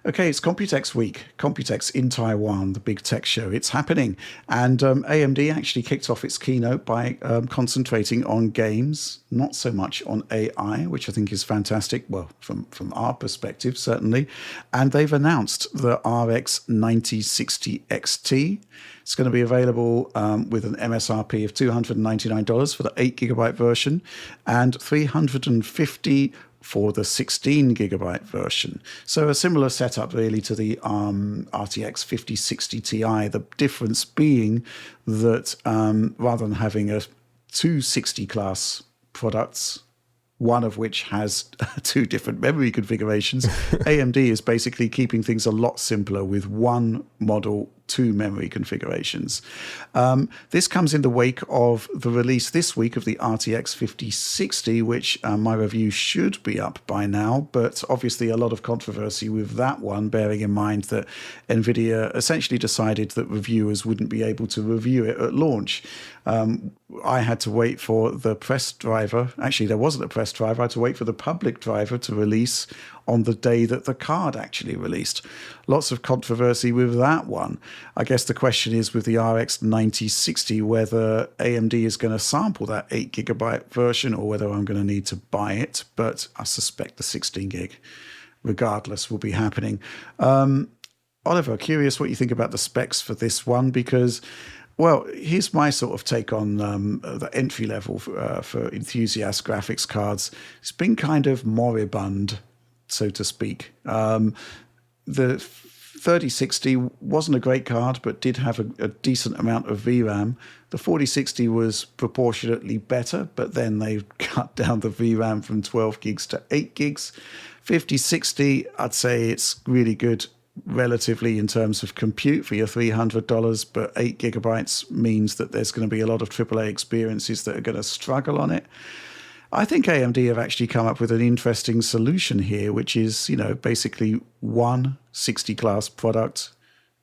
Okay, it's Computex week. Computex in Taiwan, the big tech show. It's happening. And AMD actually kicked off its keynote by concentrating on games, not so much on AI, which I think is fantastic. Well, from our perspective, certainly. And they've announced the RX 9060 XT. It's going to be available with an MSRP of $299 for the 8 gigabyte version and $350 for the 16 gigabyte version. So a similar setup really to the RTX 5060 Ti. The difference being that rather than having a 260 class products, one of which has two different memory configurations, AMD is basically keeping things a lot simpler with one model, two memory configurations. This comes in the wake of the release this week of the RTX 5060, which my review should be up by now, but obviously a lot of controversy with that one, bearing in mind that Nvidia essentially decided that reviewers wouldn't be able to review it at launch. I had to wait for the press driver. Actually, there wasn't a press driver. I had to wait for the public driver to release on the day that the card actually released. Lots of controversy with that one. I guess the question is with the RX 9060 whether AMD is going to sample that 8 gigabyte version or whether I'm going to need to buy it. But I suspect the 16 gig, regardless, will be happening. Oliver, curious what you think about the specs for this one, because well, here's my sort of take on the entry level for enthusiast graphics cards. It's been kind of moribund, so to speak. The 3060 wasn't a great card, but did have a decent amount of VRAM. The 4060 was proportionately better, but then they cut down the VRAM from 12 gigs to 8 gigs. 5060, I'd say it's really good relatively in terms of compute for your $300, but 8 gigabytes means that there's going to be a lot of AAA experiences that are going to struggle on it. I think AMD have actually come up with an interesting solution here, which is, basically one 60 class product,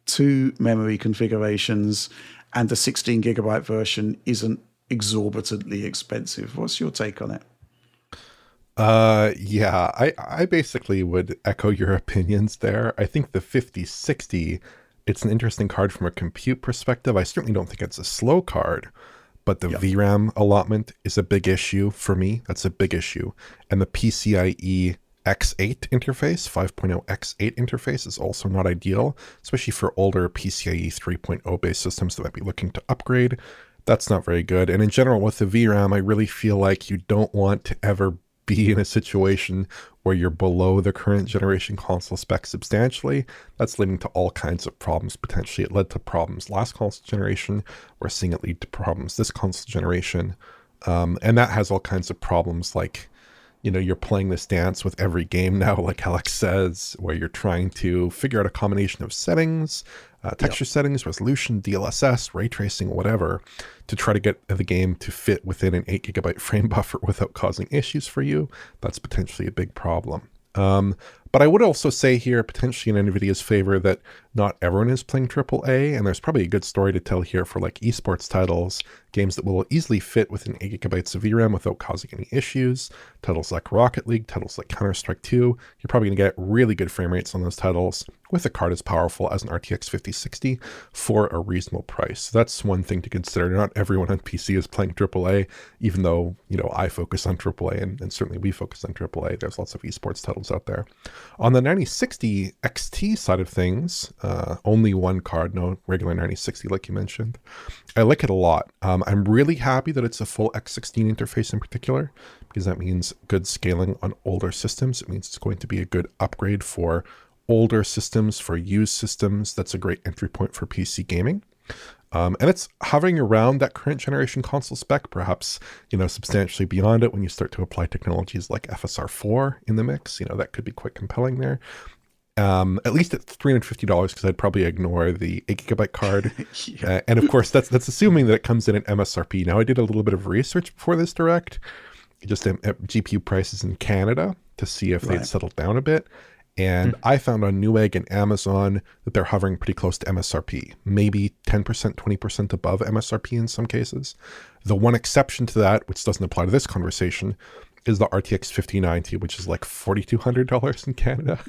two memory configurations, and the 16 gigabyte version isn't exorbitantly expensive. What's your take on it? Yeah, I basically would echo your opinions there. I think the 5060, it's an interesting card from a compute perspective. I certainly don't think it's a slow card, but the VRAM allotment is a big issue for me. That's a big issue. And the PCIe X8 interface, 5.0 X8 interface is also not ideal, especially for older PCIe 3.0 based systems that might be looking to upgrade. That's not very good. And in general, with the VRAM, I really feel like you don't want to ever be in a situation where you're below the current generation console spec substantially. That's leading to all kinds of problems. Potentially it led to problems last console generation. We're seeing it lead to problems this console generation. And that has all kinds of problems like, you're playing this dance with every game now, like Alex says, where you're trying to figure out a combination of settings, texture settings, resolution, DLSS, ray tracing, whatever, to try to get the game to fit within an 8 gigabyte frame buffer without causing issues for you. That's potentially a big problem. But I would also say here, potentially in NVIDIA's favor, that not everyone is playing AAA, and there's probably a good story to tell here for like esports titles, games that will easily fit within 8 gigabytes of VRAM without causing any issues. Titles like Rocket League, titles like Counter-Strike 2, you're probably going to get really good frame rates on those titles with a card as powerful as an RTX 5060 for a reasonable price. So that's one thing to consider. Not everyone on PC is playing AAA, even though, I focus on AAA and certainly we focus on AAA. There's lots of esports titles out there. On the 9060 XT side of things, only one card, no regular 9060 like you mentioned. I like it a lot. I'm really happy that it's a full X16 interface in particular, because that means good scaling on older systems. It means it's going to be a good upgrade for older systems, for used systems. That's a great entry point for PC gaming. And it's hovering around that current generation console spec, perhaps, substantially beyond it when you start to apply technologies like FSR4 in the mix. That could be quite compelling there. At least at $350, because I'd probably ignore the 8 gigabyte card. And of course, that's assuming that it comes in at MSRP. Now, I did a little bit of research before this direct, just at GPU prices in Canada to see if they'd settled down a bit. And I found on Newegg and Amazon that they're hovering pretty close to MSRP, maybe 10%, 20% above MSRP in some cases. The one exception to that, which doesn't apply to this conversation, is the RTX 5090, which is like $4,200 in Canada.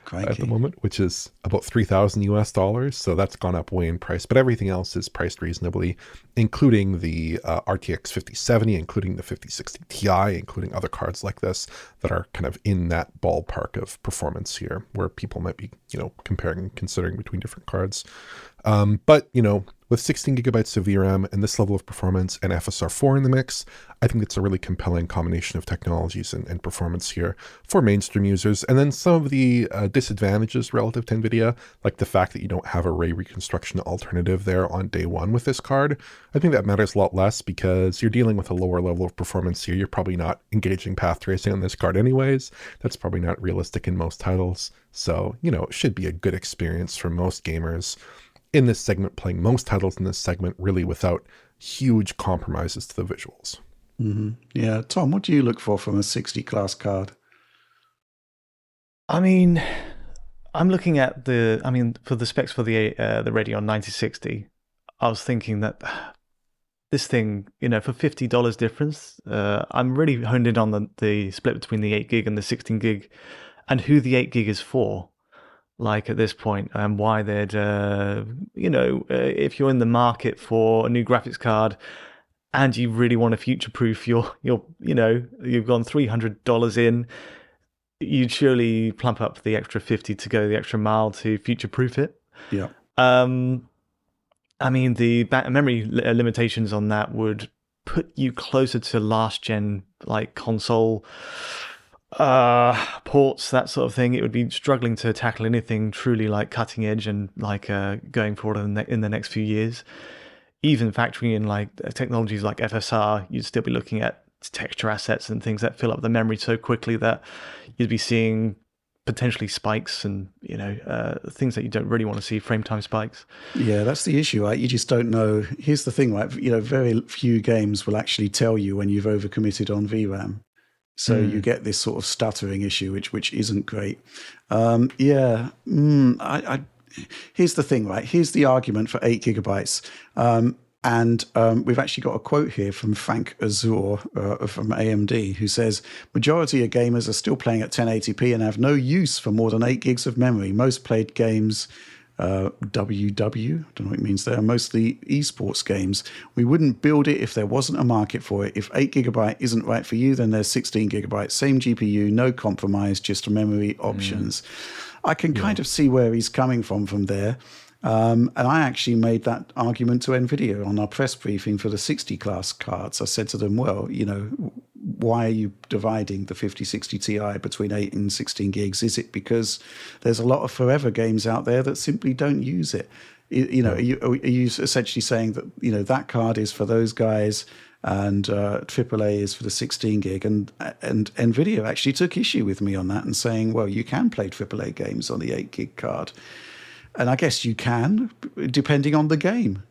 at the Crikey. moment, which is about 3,000 US dollars. So that's gone up way in price, but everything else is priced reasonably, including the RTX 5070, including the 5060 Ti, including other cards like this that are kind of in that ballpark of performance here, where people might be, comparing and considering between different cards. But, with 16 gigabytes of VRAM and this level of performance and FSR4 in the mix, I think it's a really compelling combination of technologies and performance here for mainstream users. And then some of the disadvantages relative to NVIDIA, like the fact that you don't have a ray reconstruction alternative there on day one with this card, I think that matters a lot less because you're dealing with a lower level of performance here. You're probably not engaging path tracing on this card anyways. That's probably not realistic in most titles. So, it should be a good experience for most gamers in this segment, playing most titles in this segment really without huge compromises to the visuals. Mm-hmm. Yeah. Tom, what do you look for from a 60 class card? I mean, I'm looking at for the specs for the Radeon 9060, I was thinking that this thing, for $50 difference, I'm really honed in on the split between the 8 gig and the 16 gig and who the 8 gig is for. Like at this point, and why they'd, if you're in the market for a new graphics card and you really want to future-proof you've gone $300 in, you'd surely plump up the extra 50 to go the extra mile to future-proof it. Yeah. The memory limitations on that would put you closer to last-gen like console ports, that sort of thing. It would be struggling to tackle anything truly like cutting edge and like going forward in the next few years. Even factoring in like technologies like FSR, you'd still be looking at texture assets and things that fill up the memory so quickly that you'd be seeing potentially spikes and things that you don't really want to see, frame time spikes. Yeah, that's the issue, right? You just don't know. Here's the thing, right? Very few games will actually tell you when you've overcommitted on VRAM. So you get this sort of stuttering issue, which isn't great. Here's the thing, right? Here's the argument for 8 gigabytes. We've actually got a quote here from Frank Azur from AMD, who says, majority of gamers are still playing at 1080p and have no use for more than 8 gigs of memory. Most played games... WW, I don't know what it means there, mostly esports games. We wouldn't build it if there wasn't a market for it. If 8 gigabyte isn't right for you, then there's 16 gigabytes, same GPU, no compromise, just memory options. I can kind of see where he's coming from there. And I actually made that argument to Nvidia on our press briefing for the 60 class cards. I said to them, well, why are you dividing the 5060 Ti between 8 and 16 gigs? Is it because there's a lot of forever games out there that simply don't use it? Are you essentially saying that, that card is for those guys and AAA is for the 16 gig? And Nvidia actually took issue with me on that and saying, well, you can play AAA games on the 8 gig card. And I guess you can, depending on the game,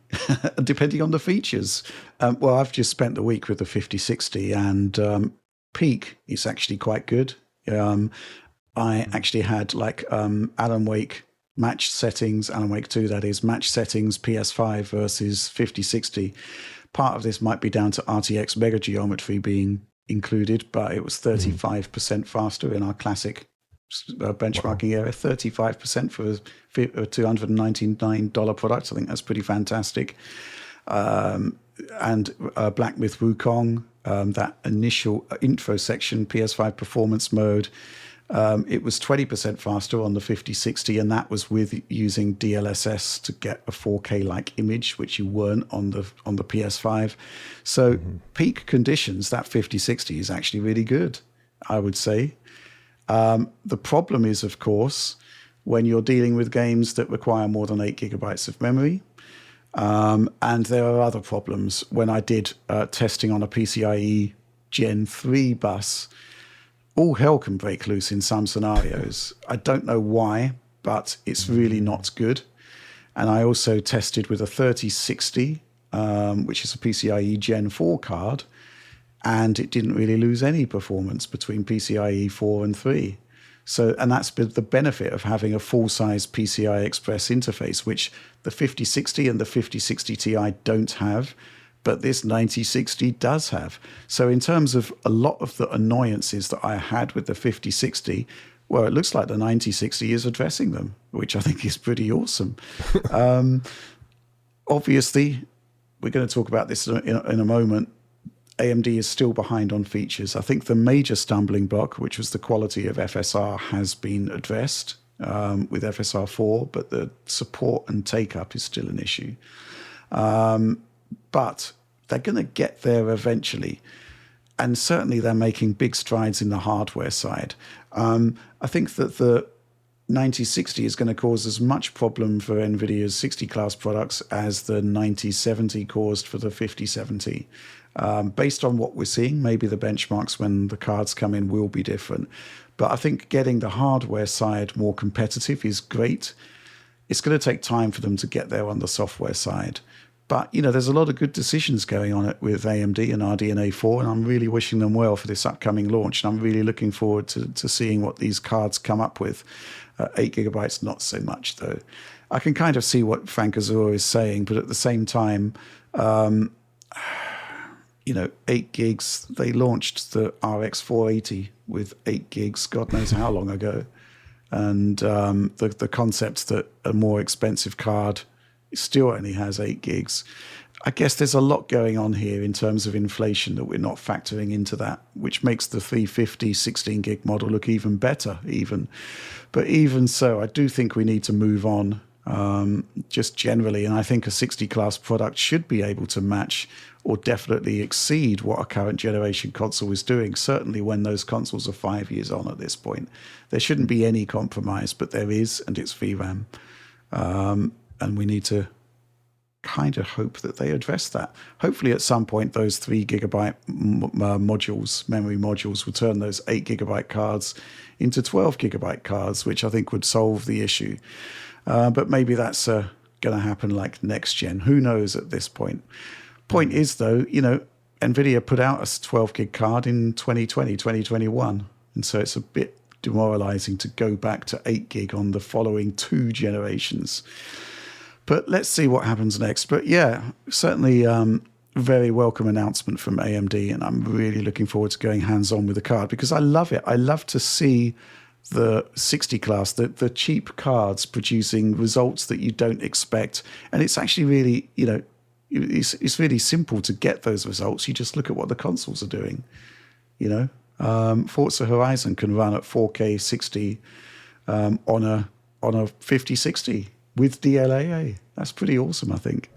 depending on the features. I've just spent the week with the 5060 and peak is actually quite good. I actually had Alan Wake match settings, Alan Wake 2 that is, match settings PS5 versus 5060. Part of this might be down to RTX mega geometry being included, but it was 35% faster in our classic benchmarking area, 35% for a $299 product. I think that's pretty fantastic. And Black Myth Wukong, that initial intro section, PS5 performance mode, it was 20% faster on the 5060, and that was with using DLSS to get a 4K-like image, which you weren't on the PS5. So peak conditions, that 5060 is actually really good, I would say. The problem is, of course, when you're dealing with games that require more than 8 gigabytes of memory. And there are other problems. When I did testing on a PCIe Gen 3 bus, all hell can break loose in some scenarios. I don't know why, but it's really not good. And I also tested with a 3060, which is a PCIe Gen 4 card, and it didn't really lose any performance between PCIe 4 and 3. So, and that's the benefit of having a full-size PCI Express interface, which the 5060 and the 5060 Ti don't have, but this 9060 does have. So in terms of a lot of the annoyances that I had with the 5060, Well, it looks like the 9060 is addressing them, which I think is pretty awesome. Obviously, we're going to talk about this in a moment. AMD is still behind on features. I think the major stumbling block, which was the quality of FSR, has been addressed with FSR 4, but the support and take-up is still an issue. But they're going to get there eventually. And certainly they're making big strides in the hardware side. I think that the 9060 is going to cause as much problem for NVIDIA's 60-class products as the 9070 caused for the 5070. Based on what we're seeing, maybe the benchmarks when the cards come in will be different. But I think getting the hardware side more competitive is great. It's going to take time for them to get there on the software side. But, there's a lot of good decisions going on with AMD and RDNA 4, and I'm really wishing them well for this upcoming launch. And I'm really looking forward to seeing what these cards come up with. 8 gigabytes, not so much, though. I can kind of see what Frank Azor is saying, but at the same time, 8 gigs, they launched the RX 480 with 8 gigs, God knows how long ago. And the concept that a more expensive card still only has 8 gigs. I guess there's a lot going on here in terms of inflation that we're not factoring into that, which makes the 350 16 gig model look even better even. But even so, I do think we need to move on just generally. And I think a 60 class product should be able to match or definitely exceed what a current generation console is doing, certainly when those consoles are 5 years on at this point. There shouldn't be any compromise, but there is, and it's VRAM. And we need to kind of hope that they address that. Hopefully at some point those 3 gigabyte memory modules will turn those 8 gigabyte cards into 12 gigabyte cards, which I think would solve the issue. But maybe that's going to happen like next gen. Who knows at this point? Point is, though, NVIDIA put out a 12 gig card in 2020, 2021. And so it's a bit demoralizing to go back to 8 gig on the following 2 generations. But let's see what happens next. But yeah, certainly very welcome announcement from AMD. And I'm really looking forward to going hands-on with the card because I love it. I love to see the 60 class, the cheap cards producing results that you don't expect. And it's actually really, it's really simple to get those results. You just look at what the consoles are doing. Forza Horizon can run at 4K 60 on a 5060 with DLAA. That's pretty awesome, I think.